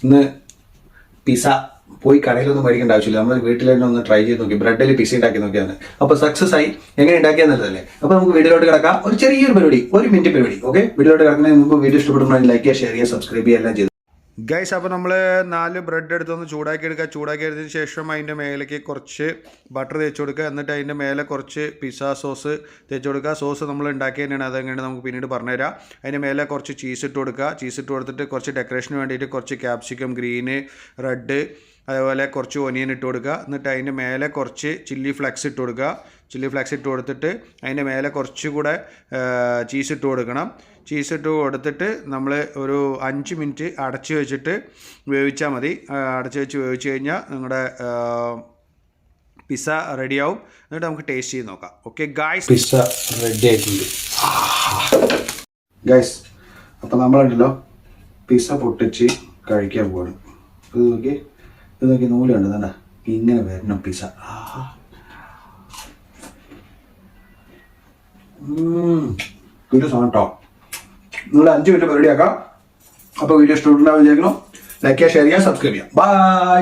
ഇന്ന് പിസ്സ പോയി കടയിലൊന്നും മേടിക്കേണ്ട ആവശ്യമില്ല. നമ്മൾ വീട്ടിൽ തന്നെ ഒന്ന് ട്രൈ ചെയ്ത് നോക്കി. ബ്രെഡിൽ പിസ്സ ഉണ്ടാക്കി നോക്കിയാണ്. അപ്പോൾ സക്സസ് ആയി. എങ്ങനെ ഉണ്ടാക്കിയാന്നല്ലേ. അപ്പോൾ നമുക്ക് വീഡിയോയിലോട്ട് കിടക്കാം. ഒരു ചെറിയൊരു പരിപാടി, 1 മിനിറ്റ് പരിപാടി. ഓക്കെ, വീഡിയോയിലോട്ട് കിടക്കുന്നതിന് മുമ്പ് വീഡിയോ ഇഷ്ടപ്പെടുമ്പോൾ ലൈക്ക് ചെയ്യുക, ഷെയർ ചെയ്യുക, സബ്സ്ക്രൈബ് ചെയ്യുക എല്ലാം ചെയ്തു. ഗൈസ്, അപ്പോൾ നമ്മൾ 4 ബ്രെഡ് എടുത്തൊന്ന് ചൂടാക്കി എടുക്കുക. ചൂടാക്കി എടുത്തതിന് ശേഷം അതിൻ്റെ മേലേക്ക് കുറച്ച് ബട്ടർ തേച്ച് കൊടുക്കുക. എന്നിട്ട് അതിൻ്റെ മേലെ കുറച്ച് പിസ്സ സോസ് തേച്ച് കൊടുക്കുക. സോസ് നമ്മൾ ഉണ്ടാക്കി തന്നെയാണ്, അതെങ്ങനെ നമുക്ക് പിന്നീട് പറഞ്ഞുതരാം. അതിൻ്റെ മേലെ കുറച്ച് ചീസ് ഇട്ട് കൊടുക്കുക. ചീസ് ഇട്ട് കൊടുത്തിട്ട് കുറച്ച് ഡെക്കറേഷന് വേണ്ടിയിട്ട് കുറച്ച് ക്യാപ്സിക്കം, ഗ്രീന്, റെഡ്, അതേപോലെ കുറച്ച് ഒനിയൻ ഇട്ട് കൊടുക്കുക. എന്നിട്ട് അതിൻ്റെ മേലെ കുറച്ച് ചില്ലി ഫ്ലെക്സ് ഇട്ട് കൊടുക്കുക. ചില്ലി ഫ്ലെക്സ് ഇട്ട് കൊടുത്തിട്ട് അതിൻ്റെ മേലെ കുറച്ചുകൂടെ ചീസ് ഇട്ട് കൊടുക്കണം. ചീസ് ഇട്ട് കൊടുത്തിട്ട് നമ്മൾ ഒരു 5 മിനിറ്റ് അടച്ച് വെച്ചിട്ട് വേവിച്ചാൽ മതി. അടച്ച് വെച്ച് വേവിച്ച് കഴിഞ്ഞാൽ നിങ്ങളുടെ പിസ്സ റെഡിയാവും. എന്നിട്ട് നമുക്ക് ടേസ്റ്റ് ചെയ്ത് നോക്കാം. ഓക്കെ ഗായ്സ്, പിസ്സ റെഡി ആയിട്ടുണ്ട് ഗായ്സ്. അപ്പോൾ നമ്മളുണ്ടല്ലോ പിസ്സ പൊട്ടിച്ച് കഴിക്കാൻ പോവാണ്. ഇത് നോക്കി നൂലുണ്ട്, എന്താ ഇങ്ങനെ വരണം പിസ്സ. ഒരു സാധനം കേട്ടോ. നിങ്ങൾ 5 മിനിറ്റ് പരിപാടി ആക്കാം. അപ്പോൾ വീഡിയോ ഇഷ്ടപ്പെട്ടുണ്ടാവും വിചാരിക്കണം. ലൈക്ക് ചെയ്യുക, ഷെയർ ചെയ്യുക, സബ്സ്ക്രൈബ് ചെയ്യുക. ബൈ.